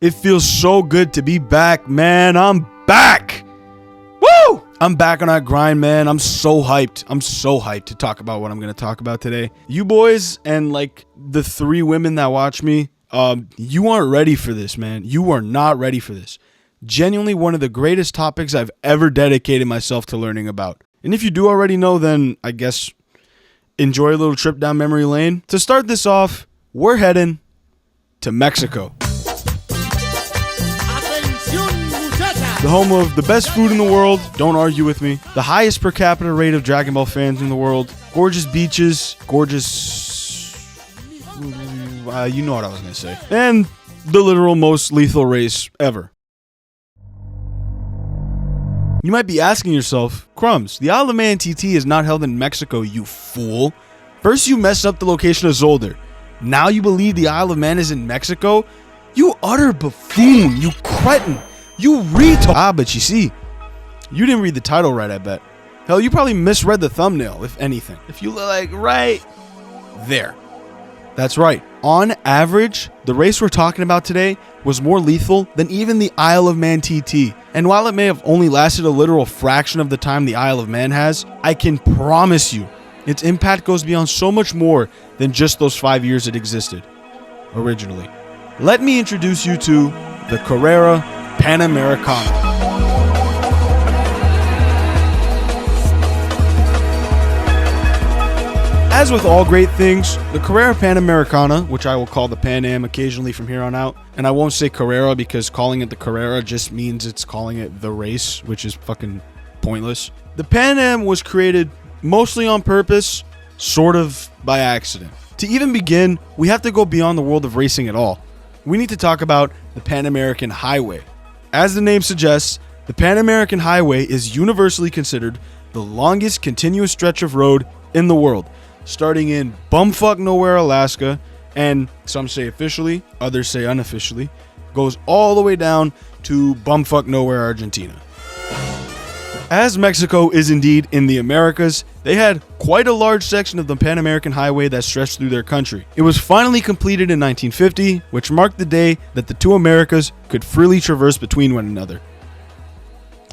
It feels so good to be back, man. I'm back. Woo! I'm back on that grind, man. I'm so hyped. I'm so hyped to talk about what I'm going to talk about today. You boys and like the 3 women that watch me, you aren't ready for this, man. You are not ready for this. Genuinely one of the greatest topics I've ever dedicated myself to learning about. And if you do already know, then I guess enjoy a little trip down memory lane. To start this off, we're heading to Mexico. The home of the best food in the world, don't argue with me. The highest per capita rate of Dragon Ball fans in the world. Gorgeous beaches, you know what I was going to say. And the literal most lethal race ever. You might be asking yourself, Crumbs, the Isle of Man TT is not held in Mexico, you fool. First you messed up the location of Zolder. Now you believe the Isle of Man is in Mexico? You utter buffoon, you cretin. You retard. But you see, you didn't read the title right, I bet. Hell, you probably misread the thumbnail, if anything. If you look like right there. That's right. On average, the race we're talking about today was more lethal than even the Isle of Man TT. And while it may have only lasted a literal fraction of the time the Isle of Man has, I can promise you, its impact goes beyond so much more than just those 5 years it existed originally. Let me introduce you to the Carrera Panamericana. As with all great things, the Carrera Panamericana, which I will call the Pan Am occasionally from here on out, and I won't say Carrera because calling it the Carrera just means it's calling it the race, which is fucking pointless. The Pan Am was created mostly on purpose, sort of by accident. To even begin, we have to go beyond the world of racing at all. We need to talk about the Pan American Highway. As the name suggests, the Pan American Highway is universally considered the longest continuous stretch of road in the world, starting in bumfuck nowhere, Alaska, and some say officially, others say unofficially, goes all the way down to bumfuck nowhere, Argentina. As Mexico is indeed in the Americas, they had quite a large section of the Pan American Highway that stretched through their country. It was finally completed in 1950, which marked the day that the two Americas could freely traverse between one another.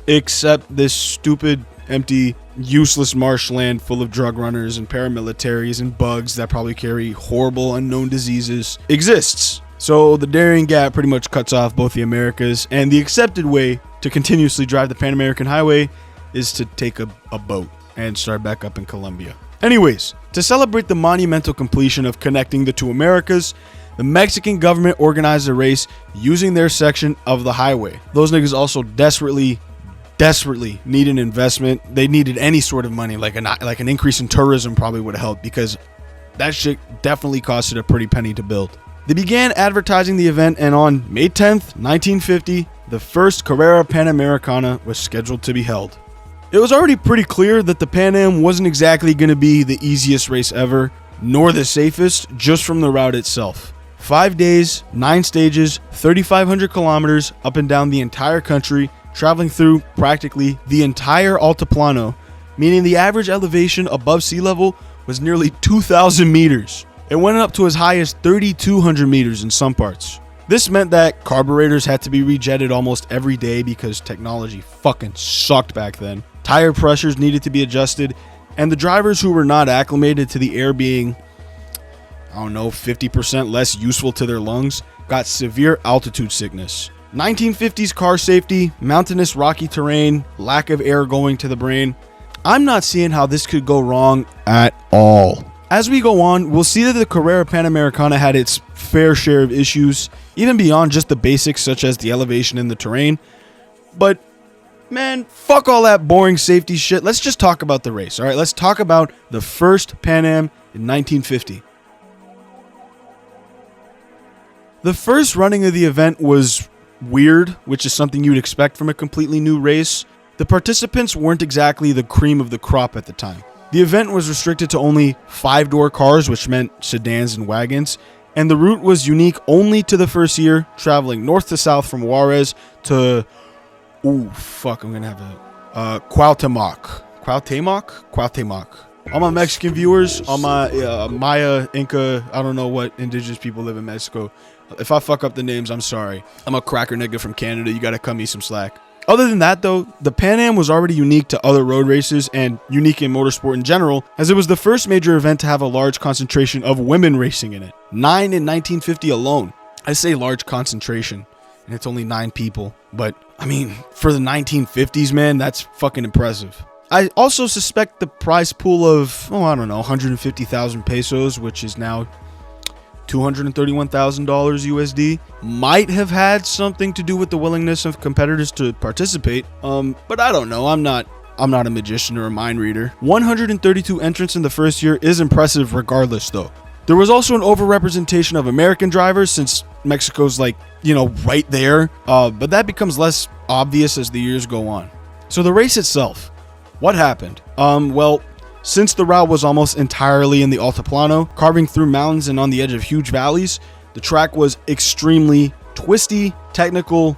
Except this stupid, empty, useless marshland full of drug runners and paramilitaries and bugs that probably carry horrible unknown diseases exists. So the Darien Gap pretty much cuts off both the Americas, and the accepted way to continuously drive the Pan American Highway is to take a boat and start back up in Colombia. Anyways, to celebrate the monumental completion of connecting the two Americas, the Mexican government organized a race using their section of the highway. Those niggas also desperately need an investment. They needed any sort of money, like an increase in tourism probably would have helped, because that shit definitely costed a pretty penny to build. They began advertising the event, and on May 10th, 1950, the first Carrera Panamericana was scheduled to be held. It was already pretty clear that the Pan Am wasn't exactly going to be the easiest race ever, nor the safest, just from the route itself. 5 days, 9 stages, 3,500 kilometers up and down the entire country, traveling through practically the entire Altiplano, meaning the average elevation above sea level was nearly 2,000 meters. It went up to as high as 3,200 meters in some parts. This meant that carburetors had to be rejetted almost every day because technology fucking sucked back then. Tire pressures needed to be adjusted, and the drivers who were not acclimated to the air being, 50% less useful to their lungs, got severe altitude sickness. 1950s car safety, mountainous rocky terrain, lack of air going to the brain. I'm not seeing how this could go wrong at all. As we go on, we'll see that the Carrera Panamericana had its fair share of issues, even beyond just the basics such as the elevation and the terrain. But man, fuck all that boring safety shit. Let's just talk about the race. All right, let's talk about the first Pan Am in 1950. The first running of the event was weird, which is something you'd expect from a completely new race. The participants weren't exactly the cream of the crop at the time. The event was restricted to only 5-door cars, which meant sedans and wagons, and the route was unique only to the first year, traveling north to south from Juarez to Cuauhtemoc. All my Mexican viewers, all my Maya, Inca, I don't know what indigenous people live in Mexico. If I fuck up the names, I'm sorry. I'm a cracker nigga from Canada. You gotta cut me some slack. Other than that, though, the Pan Am was already unique to other road races and unique in motorsport in general, as it was the first major event to have a large concentration of women racing in it. 9 in 1950 alone. I say large concentration, and it's only 9 people. But, I mean, for the 1950s, man, that's fucking impressive. I also suspect the prize pool of, I don't know, 150,000 pesos, which is now $231,000 USD, might have had something to do with the willingness of competitors to participate. But I don't know. I'm not a magician or a mind reader. 132 entrants in the first year is impressive regardless, though. There was also an overrepresentation of American drivers since Mexico's right there. But that becomes less obvious as the years go on. So the race itself, what happened? Since the route was almost entirely in the Altiplano, carving through mountains and on the edge of huge valleys, the track was extremely twisty, technical,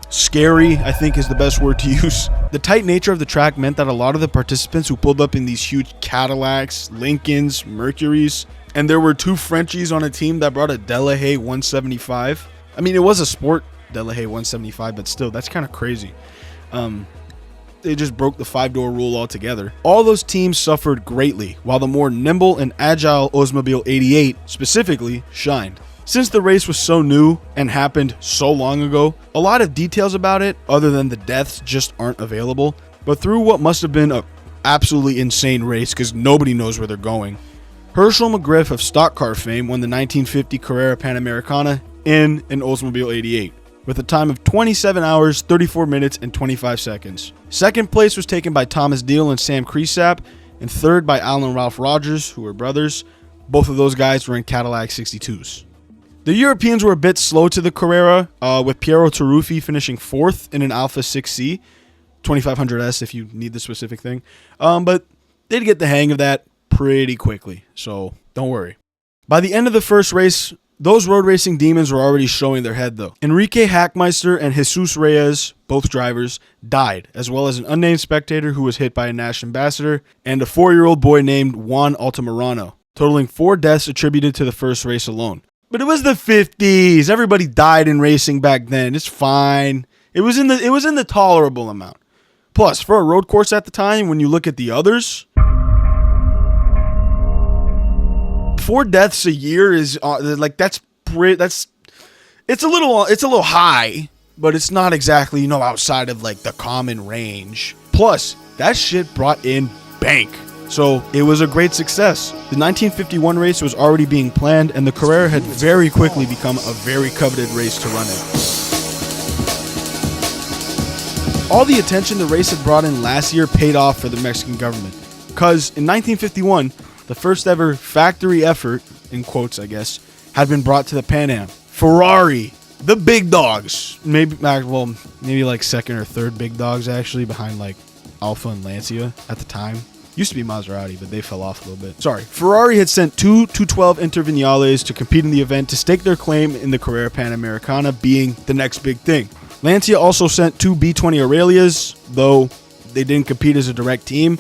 scary, I think is the best word to use. The tight nature of the track meant that a lot of the participants who pulled up in these huge Cadillacs, Lincolns, Mercuries, and there were 2 Frenchies on a team that brought a Deadliest 175. I mean, it was a sport Deadliest 175, but still, that's kind of crazy. They just broke the 5-door rule altogether. All those teams suffered greatly, while the more nimble and agile Oldsmobile 88 specifically shined. Since the race was so new and happened so long ago, a lot of details about it, other than the deaths, just aren't available. But through what must have been an absolutely insane race, because nobody knows where they're going, Herschel McGriff of stock car fame won the 1950 Carrera Panamericana in an Oldsmobile 88. With a time of 27 hours, 34 minutes, and 25 seconds. Second place was taken by Thomas Deal and Sam Creasap, and third by Alan and Ralph Rogers, who were brothers. Both of those guys were in Cadillac 62s. The Europeans were a bit slow to the Carrera, with Piero Taruffi finishing 4th in an Alfa 6C, 2500S if you need the specific thing. But they'd get the hang of that pretty quickly, so don't worry. By the end of the first race, those road racing demons were already showing their head, though. Enrique Hackmeister and Jesus Reyes, both drivers, died, as well as an unnamed spectator who was hit by a Nash ambassador, and a 4-year-old boy named Juan Altamirano, totaling 4 deaths attributed to the first race alone. But it was the 50s. Everybody died in racing back then. It's fine. It was in the tolerable amount. Plus, for a road course at the time, when you look at the others, 4 deaths a year is it's a little high, but it's not exactly outside of the common range. Plus, that shit brought in bank, so it was a great success. The 1951 race was already being planned, and the Carrera had very quickly become a very coveted race to run in. All the attention the race had brought in last year paid off for the Mexican government, because in 1951. The first ever factory effort, in quotes I guess, had been brought to the Pan Am. Ferrari, the big dogs, maybe second or third big dogs actually, behind Alfa and Lancia at the time. Used to be Maserati, but they fell off a little bit. Ferrari had sent 2 212 Intervinales to compete in the event to stake their claim in the Carrera Panamericana being the next big thing. Lancia also sent 2 B20 Aurelias, though they didn't compete as a direct team.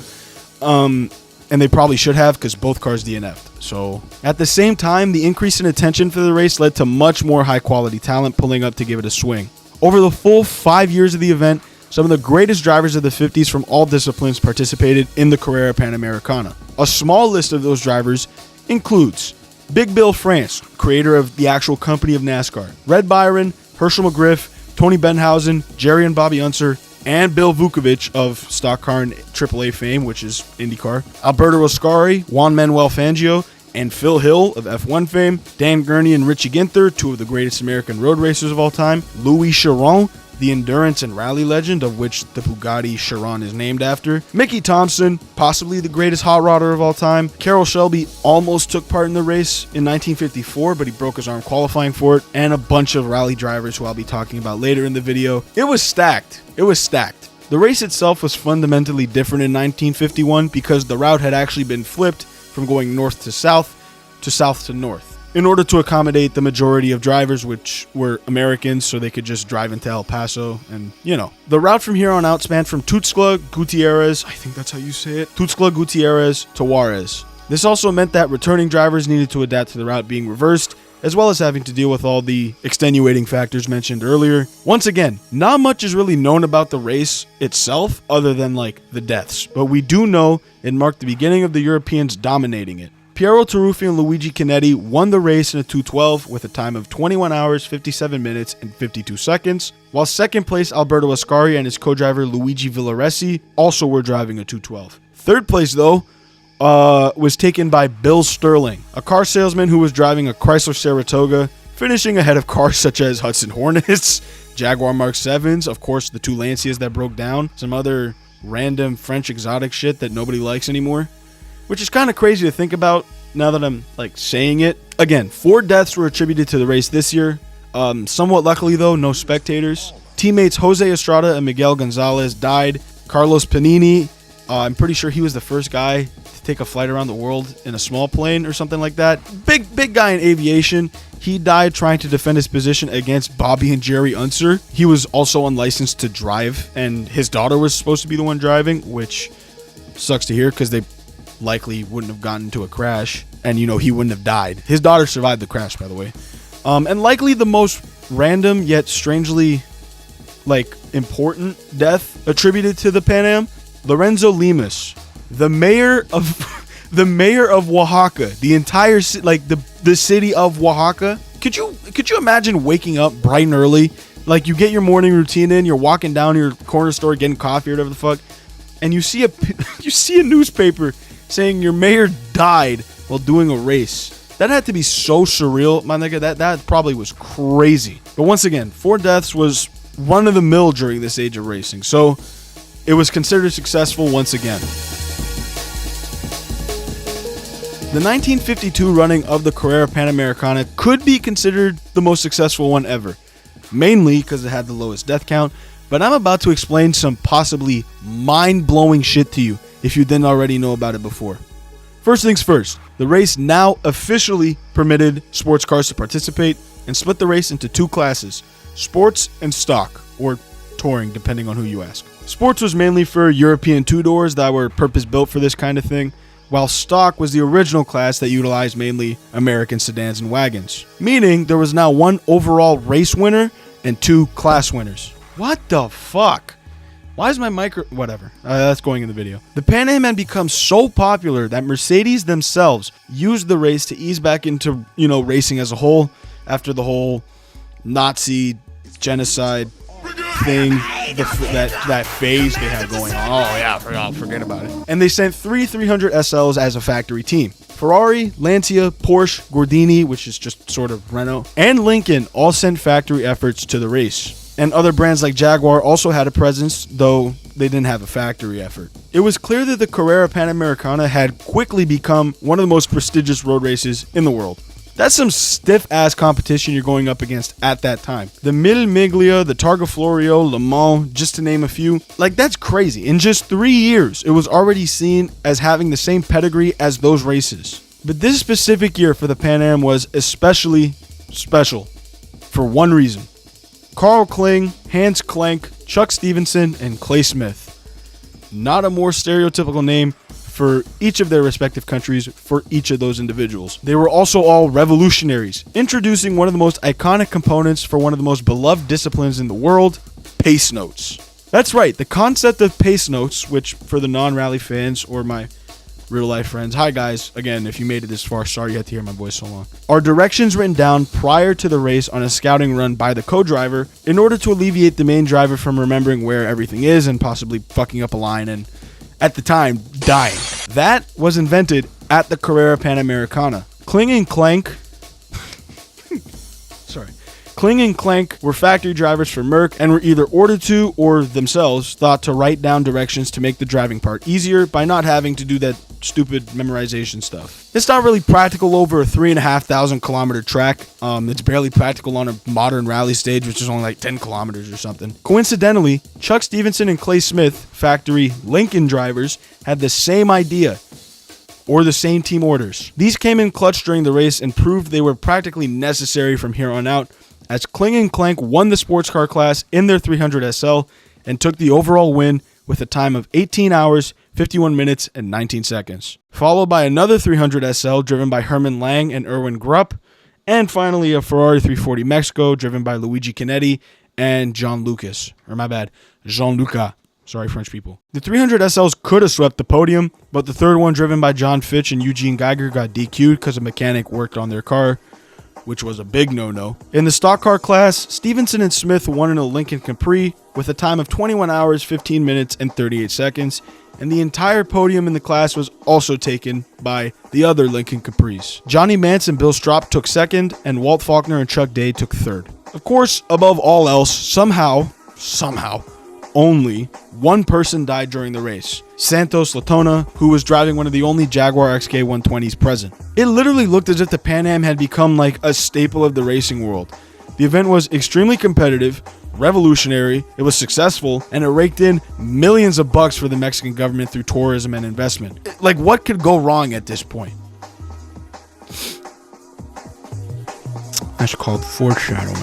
And they probably should have, because both cars DNF'd. So, at the same time, the increase in attention for the race led to much more high-quality talent pulling up to give it a swing. Over the full 5 years of the event, some of the greatest drivers of the 50s from all disciplines participated in the Carrera Panamericana. A small list of those drivers includes Big Bill France, creator of the actual company of NASCAR, Red Byron, Herschel McGriff, Tony Benhausen, Jerry and Bobby Unser, and Bill Vukovich of stock car and AAA fame, which is IndyCar, Alberto Ascari, Juan Manuel Fangio, and Phil Hill of F1 fame, Dan Gurney and Richie Ginther, 2 of the greatest American road racers of all time, Louis Chiron, the endurance and rally legend of which the Bugatti Chiron is named after, Mickey Thompson, possibly the greatest hot rodder of all time, Carroll Shelby almost took part in the race in 1954, but he broke his arm qualifying for it, and a bunch of rally drivers who I'll be talking about later in the video. It was stacked. The race itself was fundamentally different in 1951 because the route had actually been flipped from going north to south to north, in order to accommodate the majority of drivers, which were Americans, so they could just drive into El Paso, and The route from here on out spanned from Tuxtla Gutierrez, I think that's how you say it, Tuxtla Gutierrez to Juarez. This also meant that returning drivers needed to adapt to the route being reversed, as well as having to deal with all the extenuating factors mentioned earlier. Once again, not much is really known about the race itself other than like the deaths, but we do know it marked the beginning of the Europeans dominating it. Piero Taruffi and Luigi Chinetti won the race in a 2:12 with a time of 21 hours, 57 minutes, and 52 seconds, while second place Alberto Ascari and his co-driver Luigi Villaresi also were driving a 2:12. Third place, though, was taken by Bill Sterling, a car salesman who was driving a Chrysler Saratoga, finishing ahead of cars such as Hudson Hornets, Jaguar Mark 7s, of course the two Lancias that broke down, some other random French exotic shit that nobody likes anymore. Which is kind of crazy to think about now that I'm like saying it. Again, 4 deaths were attributed to the race this year. Somewhat luckily though, no spectators. Teammates Jose Estrada and Miguel Gonzalez died. Carlos Panini, I'm pretty sure he was the first guy to take a flight around the world in a small plane or something like that. Big guy in aviation. He died trying to defend his position against Bobby and Jerry Unser. He was also unlicensed to drive, and his daughter was supposed to be the one driving, which sucks to hear because they likely wouldn't have gotten into a crash, and he wouldn't have died. His daughter survived the crash, by the way. And likely the most random yet strangely important death attributed to the Pan Am, Lorenzo Lemus, the mayor of Oaxaca, the entire the city of Oaxaca. Could you imagine waking up bright and early, like you get your morning routine in, you're walking down your corner store getting coffee or whatever the fuck, and you see a newspaper saying your mayor died while doing a race. That had to be so surreal, my nigga. That probably was crazy. But once again, 4 deaths was run of the mill during this age of racing, so it was considered successful once again. The 1952 running of the Carrera Panamericana could be considered the most successful one ever, mainly because it had the lowest death count, but I'm about to explain some possibly mind-blowing shit to you if you didn't already know about it before. First things first, the race now officially permitted sports cars to participate and split the race into 2 classes, sports and stock, or touring depending on who you ask. Sports was mainly for European two-doors that were purpose-built for this kind of thing, while stock was the original class that utilized mainly American sedans and wagons, meaning there was now 1 overall race winner and 2 class winners. What the fuck? Why is my whatever. That's going in the video. The Pan Am had become so popular that Mercedes themselves used the race to ease back into, racing as a whole after the whole Nazi genocide thing, that phase they had going on. Oh yeah, forget about it. And they sent 3 300 SLs as a factory team. Ferrari, Lancia, Porsche, Gordini, which is just sort of Renault, and Lincoln all sent factory efforts to the race. And other brands like Jaguar also had a presence, though they didn't have a factory effort. It was clear that the Carrera Panamericana had quickly become one of the most prestigious road races in the world. That's some stiff-ass competition you're going up against at that time. The Mille Miglia, the Targa Florio, Le Mans, just to name a few. That's crazy. In just 3 years, it was already seen as having the same pedigree as those races. But this specific year for the Pan Am was especially special for one reason. Carl Kling, Hans Klenk, Chuck Stevenson, and Clay Smith. Not a more stereotypical name for each of their respective countries for each of those individuals. They were also all revolutionaries, introducing one of the most iconic components for one of the most beloved disciplines in the world, pace notes. That's right, the concept of pace notes, which for the non-rally fans or my real-life friends, hi guys, again, if you made it this far, sorry you had to hear my voice so long, are directions written down prior to the race on a scouting run by the co-driver in order to alleviate the main driver from remembering where everything is and possibly fucking up a line and, at the time, dying. That was invented at the Carrera Panamericana. Kling and Klenk were factory drivers for Merck and were either ordered to or themselves thought to write down directions to make the driving part easier by not having to do that stupid memorization stuff. It's not really practical over a 3,500 kilometer track. It's barely practical on a modern rally stage, which is only 10 kilometers or something. Coincidentally, Chuck Stevenson and Clay Smith, factory Lincoln drivers, had the same idea, or the same team orders. These came in clutch during the race and proved they were practically necessary from here on out, as Kling and Klenk won the sports car class in their 300 SL and took the overall win with a time of 18 hours, 51 minutes, and 19 seconds. Followed by another 300 SL driven by Herman Lang and Erwin Grupp, And finally, a Ferrari 340 Mexico driven by Luigi Chinetti and Jean-Luca. Sorry, French people. The 300 SLs could have swept the podium, but the third one, driven by John Fitch and Eugene Geiger, got DQ'd because a mechanic worked on their car, which was a big no-no. In the stock car class, Stevenson and Smith won in a Lincoln Capri with a time of 21 hours, 15 minutes, and 38 seconds, and the entire podium in the class was also taken by the other Lincoln Capris. Johnny Mance and Bill Stropp took second, and Walt Faulkner and Chuck Day took third. Of course, above all else, somehow, only one person died during the race. Santos Latona, who was driving one of the only Jaguar XK120s present. It literally looked as if the Pan Am had become like a staple of the racing world. The event was extremely competitive, revolutionary, it was successful, and it raked in millions of bucks for the Mexican government through tourism and investment. Like, what could go wrong at this point? That's called foreshadowing.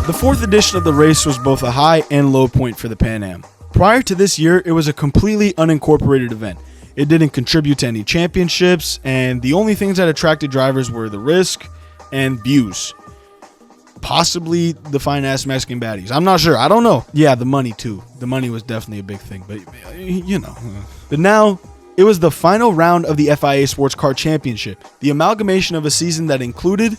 The fourth edition of the race was both a high and low point for the Pan Am. Prior to this year, it was a completely unincorporated event. It didn't contribute to any championships, and the only things that attracted drivers were the risk and views. Possibly the fine-ass Mexican baddies. I'm not sure. I don't know. Yeah, the money, too. The money was definitely a big thing, but, you know. But now, it was the final round of the FIA Sports Car Championship, the amalgamation of a season that included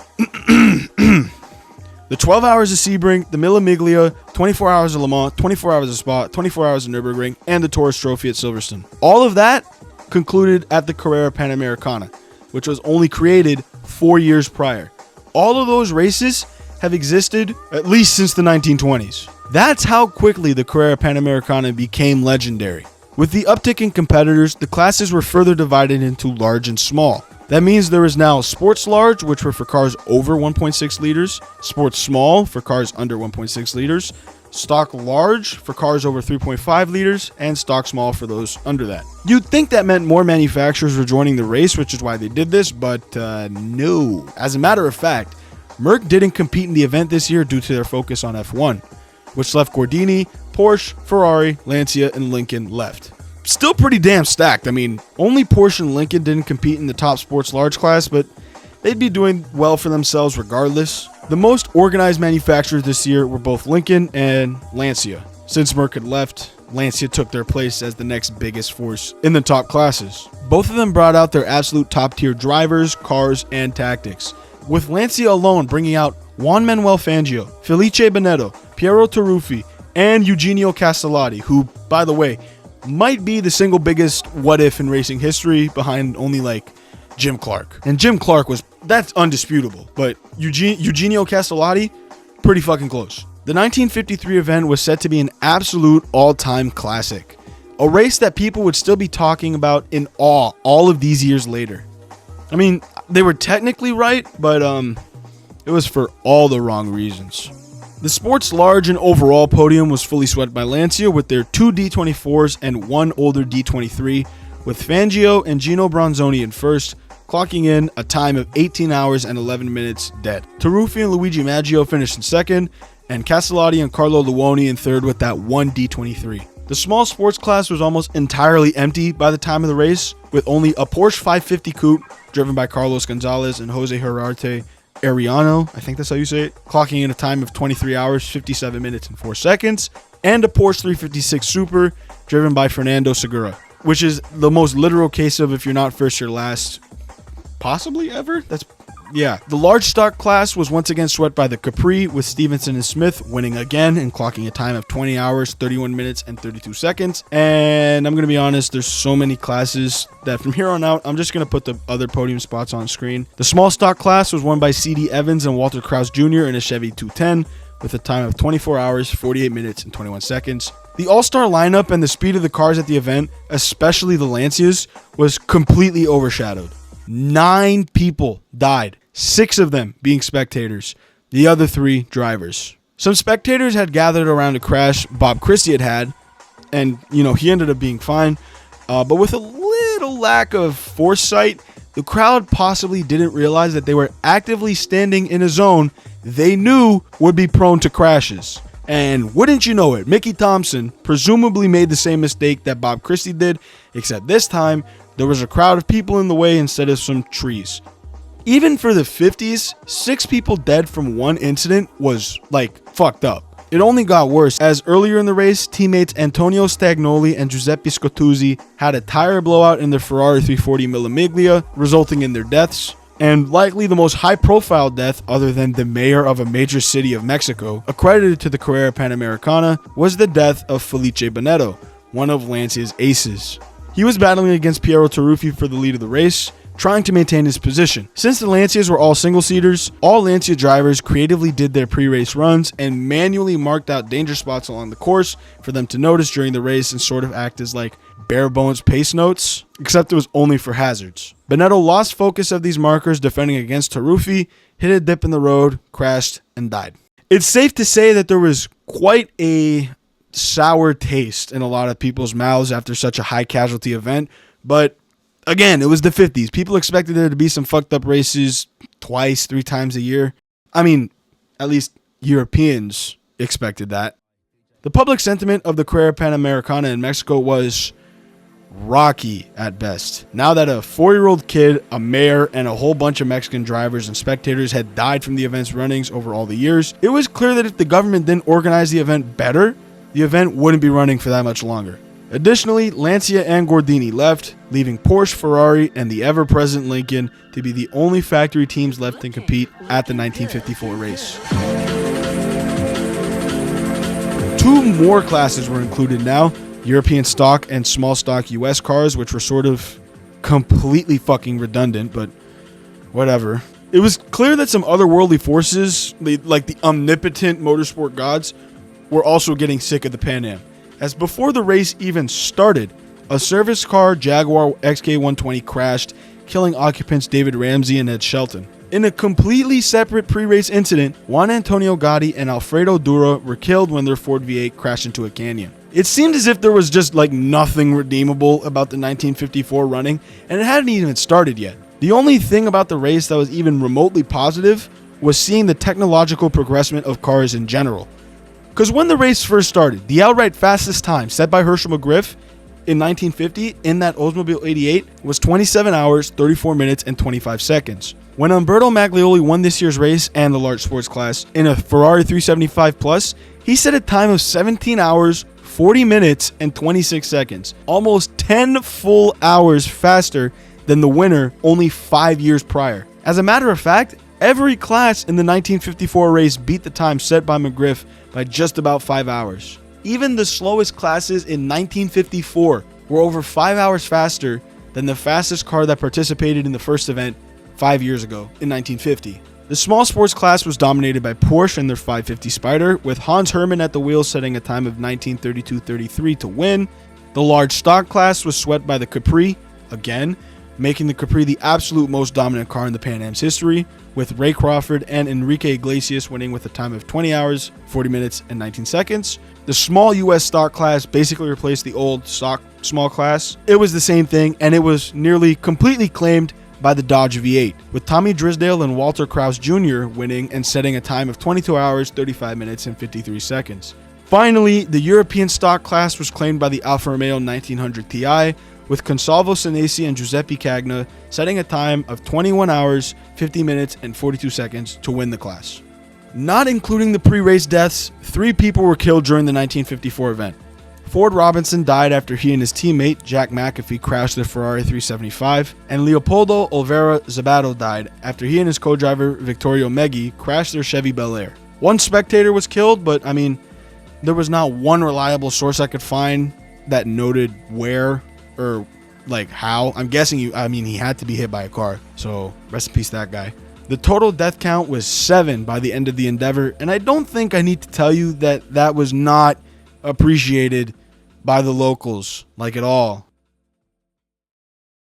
the 12 hours of Sebring, the Mille Miglia, 24 hours of Le Mans, 24 hours of Spa, 24 hours of Nürburgring, and the Taurus Trophy at Silverstone. All of that concluded at the Carrera Panamericana, which was only created 4 years prior. All of those races have existed at least since the 1920s. That's how quickly the Carrera Panamericana became legendary. With the uptick in competitors, the classes were further divided into large and small. That means there is now Sports Large, which were for cars over 1.6 liters, Sports Small for cars under 1.6 liters, Stock Large for cars over 3.5 liters, and Stock Small for those under that. You'd think that meant more manufacturers were joining the race, which is why they did this, but no. As a matter of fact, Merc didn't compete in the event this year due to their focus on F1, which left Gordini, Porsche, Ferrari, Lancia, and Lincoln left. Still pretty damn stacked. I mean, only Porsche and Lincoln didn't compete in the top sports large class, but they'd be doing well for themselves regardless. The most organized manufacturers this year were both Lincoln and Lancia. Since Merc had left, Lancia took their place as the next biggest force in the top classes. Both of them brought out their absolute top tier drivers, cars, and tactics, with Lancia alone bringing out Juan Manuel Fangio, Felice Benetto, Piero Taruffi, and Eugenio Castellotti, who, by the way, might be the single biggest what if in racing history, behind only like Jim Clark. And Jim Clark that's undisputable, but Eugenio Castellotti, pretty fucking close. The 1953 event was set to be an absolute all-time classic, a race that people would still be talking about in awe all of these years later. I mean, they were technically right, but it was for all the wrong reasons. The sports large and overall podium was fully swept by Lancia with their 2 D24s and 1 older D23, with Fangio and Gino Bronzoni in first, clocking in a time of 18 hours and 11 minutes dead. Taruffi and Luigi Maggio finished in second, and Castellotti and Carlo Luoni in third with that 1 D23. The small sports class was almost entirely empty by the time of the race, with only a Porsche 550 Coupe driven by Carlos Gonzalez and Jose Herarte Ariano, I think that's how you say it, clocking in a time of 23 hours, 57 minutes, and 4 seconds, and a Porsche 356 Super driven by Fernando Segura, which is the most literal case of if you're not first, you're last, possibly ever? Yeah. The large stock class was once again swept by the Capri, with Stevenson and Smith winning again and clocking a time of 20 hours, 31 minutes, and 32 seconds. And I'm going to be honest, there's so many classes that from here on out, I'm just going to put the other podium spots on screen. The small stock class was won by C.D. Evans and Walter Krause Jr. in a Chevy 210 with a time of 24 hours, 48 minutes, and 21 seconds. The all-star lineup and the speed of the cars at the event, especially the Lancias, was completely overshadowed. 9 people died, 6 of them being spectators, the other 3 drivers. Some spectators had gathered around a crash Bob Christie had, and he ended up being fine, but with a little lack of foresight, the crowd possibly didn't realize that they were actively standing in a zone they knew would be prone to crashes. And wouldn't you know it, Mickey Thompson presumably made the same mistake that Bob Christie did, except this time There was a crowd of people in the way instead of some trees. Even for the 50s, 6 people dead from one incident was like fucked up. It only got worse as earlier in the race, teammates Antonio Stagnoli and Giuseppe Scotuzzi had a tire blowout in their Ferrari 340 Millimiglia, resulting in their deaths. And likely the most high-profile death, other than the mayor of a major city of Mexico, accredited to the Carrera Panamericana, was the death of Felice Bonetto, one of Lancia's aces. He was battling against Piero Taruffi for the lead of the race, trying to maintain his position. Since the Lancias were all single-seaters, all Lancia drivers creatively did their pre-race runs and manually marked out danger spots along the course for them to notice during the race and sort of act as like bare-bones pace notes, except it was only for hazards. Bonetto lost focus of these markers defending against Taruffi, hit a dip in the road, crashed, and died. It's safe to say that there was quite a sour taste in a lot of people's mouths after such a high-casualty event, but again, it was the 50s. People expected there to be some fucked up races twice, 3 times a year. I mean, at least Europeans expected that. The public sentiment of the Carrera Panamericana in Mexico was rocky at best. Now that a 4-year-old kid, a mayor, and a whole bunch of Mexican drivers and spectators had died from the event's runnings over all the years, it was clear that if the government didn't organize the event better, the event wouldn't be running for that much longer. Additionally, Lancia and Gordini left, leaving Porsche, Ferrari, and the ever-present Lincoln to be the only factory teams left to compete at the 1954 race. 2 more classes were included now, European stock and small stock US cars, which were sort of completely fucking redundant, but whatever. It was clear that some otherworldly forces, like the omnipotent motorsport gods, were also getting sick of the Pan Am, as before the race even started, a service car Jaguar XK120 crashed, killing occupants David Ramsey and Ed Shelton. In a completely separate pre-race incident, Juan Antonio Gotti and Alfredo Dura were killed when their Ford V8 crashed into a canyon. It seemed as if there was just like nothing redeemable about the 1954 running, and it hadn't even started yet. The only thing about the race that was even remotely positive was seeing the technological progression of cars in general. Because when the race first started, the outright fastest time set by Herschel McGriff in 1950 in that Oldsmobile 88 was 27 hours, 34 minutes, and 25 seconds. When Umberto Maglioli won this year's race and the large sports class in a Ferrari 375 Plus, he set a time of 17 hours, 40 minutes, and 26 seconds, almost 10 full hours faster than the winner only 5 years prior. As a matter of fact, every class in the 1954 race beat the time set by McGriff by just about 5 hours. Even the slowest classes in 1954 were over 5 hours faster than the fastest car that participated in the first event 5 years ago in 1950. The small sports class was dominated by Porsche and their 550 Spider, with Hans Hermann at the wheel setting a time of 19:32.33 to win. The large stock class was swept by the Capri, again, making the Capri the absolute most dominant car in the Pan Am's history, with Ray Crawford and Enrique Iglesias winning with a time of 20 hours, 40 minutes, and 19 seconds. The small US stock class basically replaced the old stock small class. It was the same thing, and it was nearly completely claimed by the Dodge V8, with Tommy Drisdale and Walter Krause Jr. winning and setting a time of 22 hours, 35 minutes, and 53 seconds. Finally, the European stock class was claimed by the Alfa Romeo 1900 Ti, with Consalvo Senesi and Giuseppe Cagna setting a time of 21 hours, 50 minutes, and 42 seconds to win the class. Not including the pre-race deaths, 3 people were killed during the 1954 event. Ford Robinson died after he and his teammate, Jack McAfee, crashed their Ferrari 375, and Leopoldo Olvera Zabato died after he and his co-driver, Victorio Meggi, crashed their Chevy Bel Air. 1 spectator was killed, but I mean, there was not one reliable source I could find that noted where or like how. I'm guessing he had to be hit by a car, so rest in peace that guy. The total death count was 7 by the end of the endeavor, and I don't think I need to tell you that that was not appreciated by the locals, like at all.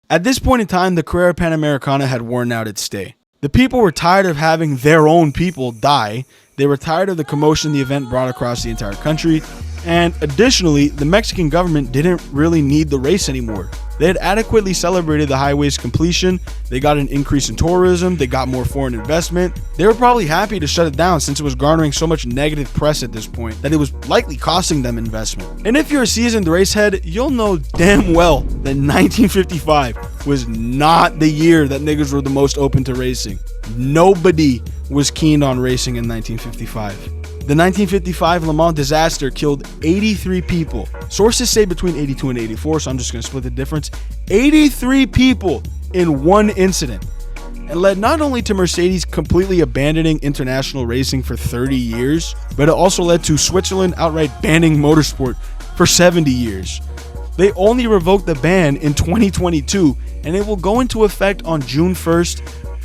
At this point in time, the Carrera Panamericana had worn out its stay. The people were tired of having their own people die, they were tired of the commotion the event brought across the entire country, and additionally, the Mexican government didn't really need the race anymore. They had adequately celebrated the highway's completion, they got an increase in tourism, they got more foreign investment. They were probably happy to shut it down since it was garnering so much negative press at this point that it was likely costing them investment. And if you're a seasoned racehead, you'll know damn well that 1955 was not the year that niggas were the most open to racing. Nobody was keen on racing in 1955. The 1955 Le Mans disaster killed 83 people. Sources say between 82 and 84, so I'm just going to split the difference. 83 people in one incident. And led not only to Mercedes completely abandoning international racing for 30 years, but it also led to Switzerland outright banning motorsport for 70 years. They only revoked the ban in 2022, and it will go into effect on June 1st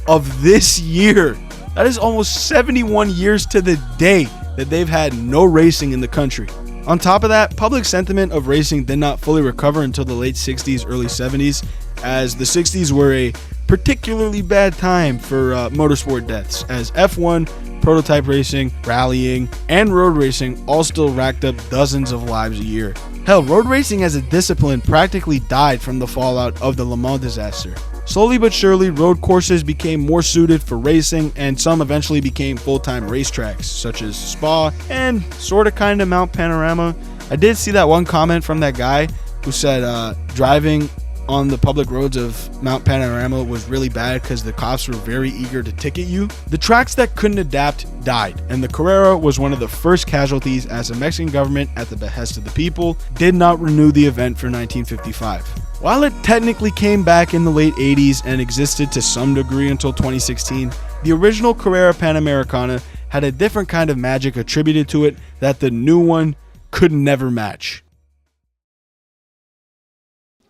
of this year. That is almost 71 years to the day that they've had no racing in the country. On top of that, public sentiment of racing did not fully recover until the late 60s, early 70s, as the 60s were a particularly bad time for motorsport deaths, as F1, prototype racing, rallying, and road racing all still racked up dozens of lives a year. Hell, road racing as a discipline practically died from the fallout of the Le Mans disaster. Slowly but surely, road courses became more suited for racing, and some eventually became full-time racetracks, such as Spa and sorta kinda Mount Panorama. I did see that one comment from that guy who said driving on the public roads of Mount Panorama was really bad because the cops were very eager to ticket you. The tracks that couldn't adapt died, and the Carrera was one of the first casualties as the Mexican government, at the behest of the people, did not renew the event for 1955. While it technically came back in the late 80s and existed to some degree until 2016, the original Carrera Panamericana had a different kind of magic attributed to it that the new one could never match.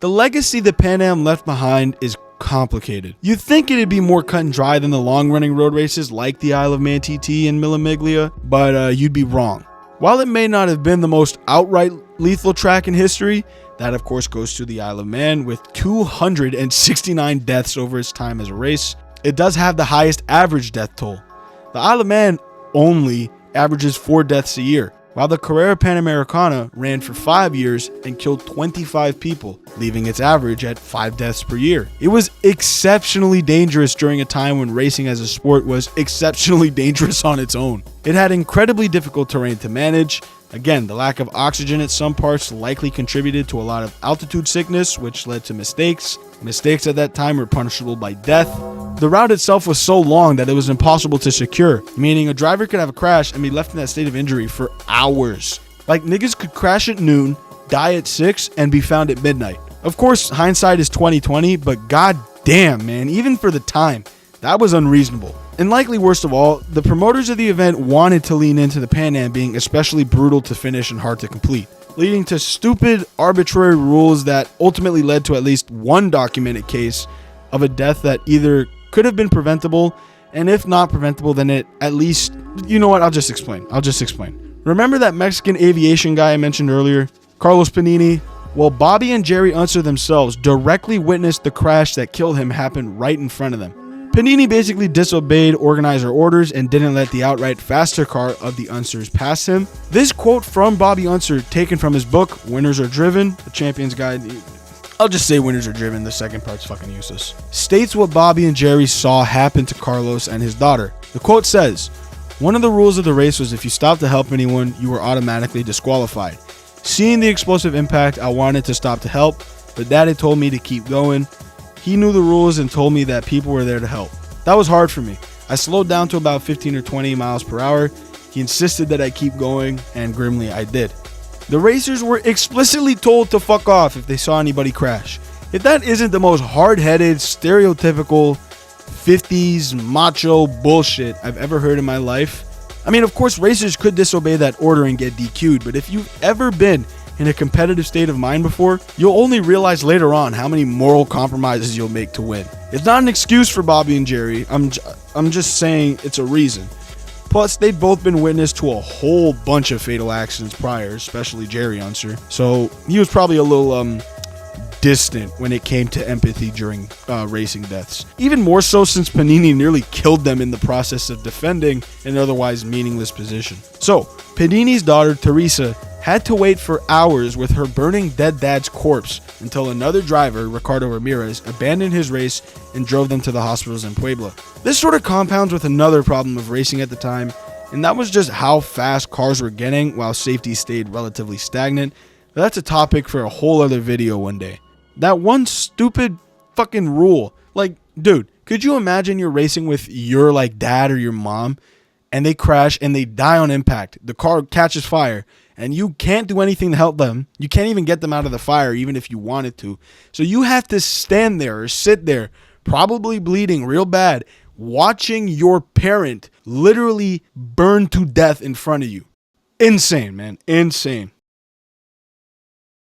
The legacy the Pan Am left behind is complicated. You'd think it'd be more cut and dry than the long-running road races like the Isle of Man TT and Mille Miglia, but you'd be wrong. While it may not have been the most outright lethal track in history, that of course goes to the Isle of Man with 269 deaths over its time as a race, it does have the highest average death toll. The Isle of Man only averages 4 deaths a year, while the Carrera Panamericana ran for 5 years and killed 25 people, leaving its average at 5 deaths per year. It was exceptionally dangerous during a time when racing as a sport was exceptionally dangerous on its own. It had incredibly difficult terrain to manage. Again, the lack of oxygen at some parts likely contributed to a lot of altitude sickness, which led to mistakes. Mistakes at that time were punishable by death. The route itself was so long that it was impossible to secure, meaning a driver could have a crash and be left in that state of injury for hours. Like, niggas could crash at noon, die at 6, and be found at midnight. Of course, hindsight is 20/20, but god damn, man, even for the time, that was unreasonable. And likely worst of all, the promoters of the event wanted to lean into the Pan Am being especially brutal to finish and hard to complete, leading to stupid, arbitrary rules that ultimately led to at least one documented case of a death that either could have been preventable, and if not preventable, then it at least, you know what, I'll just explain. Remember that Mexican aviation guy I mentioned earlier, Carlos Panini? Well, Bobby and Jerry Unser themselves directly witnessed the crash that killed him happen right in front of them. Panini basically disobeyed organizer orders and didn't let the outright faster car of the Unsers pass him. This quote from Bobby Unser, taken from his book, Winners Are Driven, The Champion's Guide, I'll just say Winners Are Driven, the second part's fucking useless, states what Bobby and Jerry saw happen to Carlos and his daughter. The quote says, "One of the rules of the race was if you stopped to help anyone, you were automatically disqualified. Seeing the explosive impact, I wanted to stop to help, but Daddy told me to keep going. He knew the rules and told me that people were there to help. That was hard for me. I slowed down to about 15 or 20 miles per hour. He insisted that I keep going, and grimly I did." The racers were explicitly told to fuck off if they saw anybody crash. If that isn't the most hard-headed, stereotypical 50s macho bullshit I've ever heard in my life. I mean, of course, racers could disobey that order and get DQ'd, but if you've ever been in a competitive state of mind before, you'll only realize later on how many moral compromises you'll make to win. It's not an excuse for Bobby and Jerry. I'm just saying it's a reason. Plus, they'd both been witness to a whole bunch of fatal accidents prior, especially Jerry Unser. So he was probably a little distant when it came to empathy during racing deaths. Even more so since Panini nearly killed them in the process of defending an otherwise meaningless position. So, Panini's daughter, Teresa, had to wait for hours with her burning dead dad's corpse until another driver, Ricardo Ramirez, abandoned his race and drove them to the hospitals in Puebla. This sort of compounds with another problem of racing at the time, and that was just how fast cars were getting while safety stayed relatively stagnant. But that's a topic for a whole other video one day. That one stupid fucking rule. Like, dude, could you imagine you're racing with your like dad or your mom and they crash and they die on impact? The car catches fire and you can't do anything to help them. You can't even get them out of the fire even if you wanted to. So you have to stand there or sit there, probably bleeding real bad, watching your parent literally burn to death in front of you. Insane, man. Insane.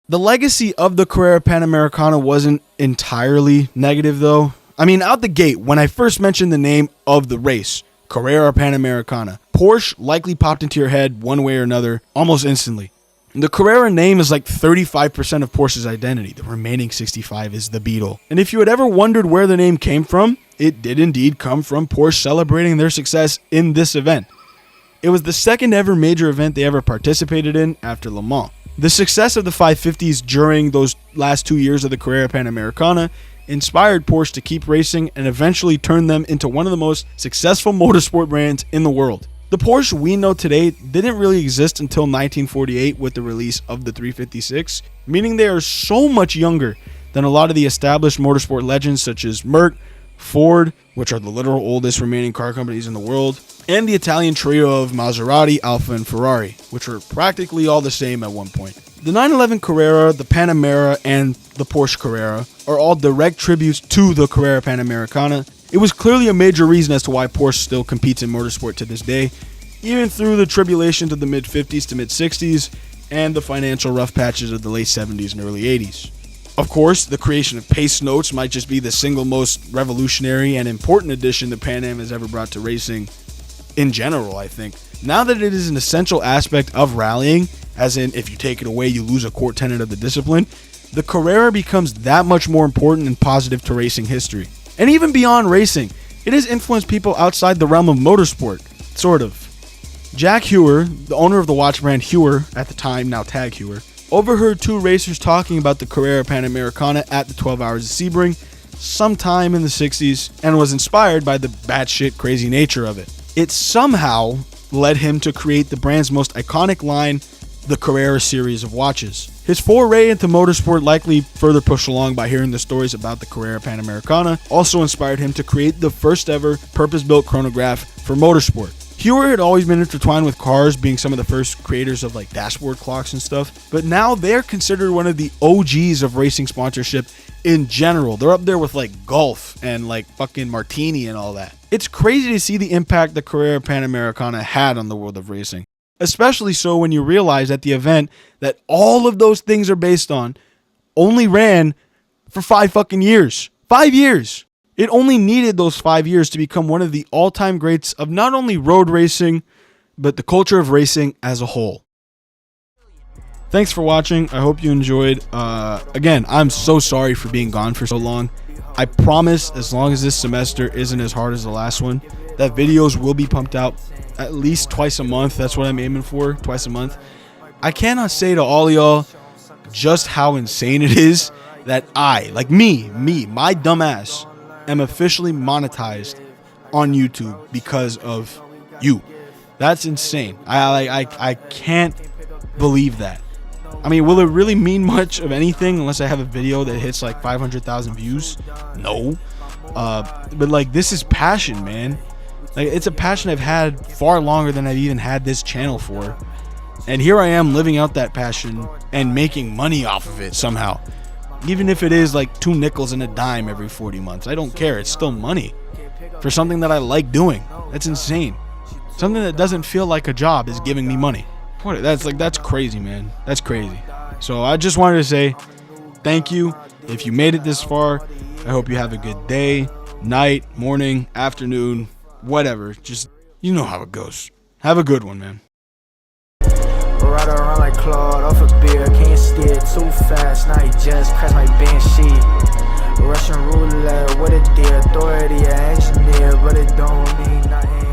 The legacy of the Carrera Panamericana wasn't entirely negative, though. I mean, out the gate, when I first mentioned the name of the race, Carrera Panamericana, Porsche likely popped into your head one way or another almost instantly. The Carrera name is like 35% of Porsche's identity. The remaining 65% is the Beetle. And if you had ever wondered where the name came from, it did indeed come from Porsche celebrating their success in this event. It was the second ever major event they ever participated in after Le Mans. The success of the 550s during those last 2 years of the Carrera Panamericana inspired Porsche to keep racing and eventually turned them into one of the most successful motorsport brands in the world. The Porsche we know today didn't really exist until 1948 with the release of the 356, meaning they are so much younger than a lot of the established motorsport legends such as Merc, Ford, which are the literal oldest remaining car companies in the world, and the Italian trio of Maserati, Alfa, and Ferrari, which were practically all the same at one point. The 911 Carrera, the Panamera, and the Porsche Carrera are all direct tributes to the Carrera Panamericana. It was clearly a major reason as to why Porsche still competes in motorsport to this day, even through the tribulations of the mid-50s to mid-60s and the financial rough patches of the late 70s and early 80s. Of course, the creation of pace notes might just be the single most revolutionary and important addition the Pan Am has ever brought to racing in general, I think. Now that it is an essential aspect of rallying, as in if you take it away you lose a core tenet of the discipline, the Carrera becomes that much more important and positive to racing history. And even beyond racing, it has influenced people outside the realm of motorsport, sort of. Jack Hewer, the owner of the watch brand Hewer, at the time now Tag Heuer, overheard two racers talking about the Carrera Panamericana at the 12 Hours of Sebring sometime in the 60s and was inspired by the batshit crazy nature of it. It somehow led him to create the brand's most iconic line, the Carrera series of watches. His foray into motorsport, likely further pushed along by hearing the stories about the Carrera Panamericana, also inspired him to create the first ever purpose-built chronograph for motorsport. Hewer had always been intertwined with cars, being some of the first creators of like dashboard clocks and stuff, but now they're considered one of the OGs of racing sponsorship in general. They're up there with like Golf and like fucking Martini and all that. It's crazy to see the impact the Carrera Panamericana had on the world of racing, especially so when you realize that the event that all of those things are based on only ran for 5 fucking years. 5 years! It only needed those 5 years to become one of the all-time greats of not only road racing, but the culture of racing as a whole. Thanks for watching. I hope you enjoyed. Again, I'm so sorry for being gone for so long. I promise, as long as this semester isn't as hard as the last one, that videos will be pumped out at least twice a month. That's what I'm aiming for, twice a month. I cannot say to all y'all just how insane it is that I, like me, my dumb ass, am officially monetized on YouTube because of you. That's insane. I can't believe that. I mean, will it really mean much of anything unless I have a video that hits like 500,000 views? No. But like, this is passion, man. Like, it's a passion I've had far longer than I've even had this channel for. And here I am living out that passion and making money off of it somehow. Even if it is like 2 nickels and a dime every 40 months. I don't care. It's still money for something that I like doing. That's insane. Something that doesn't feel like a job is giving me money. That's crazy, man. That's crazy. So I just wanted to say thank you. If you made it this far, I hope you have a good day, night, morning, afternoon, whatever. Just, you know how it goes. Have a good one, man. Ride around like Claude off a beer, can't steer too fast. Now he just crashed my bench sheet. Russian roulette, what a dear authority, an engineer, but it don't mean nothing.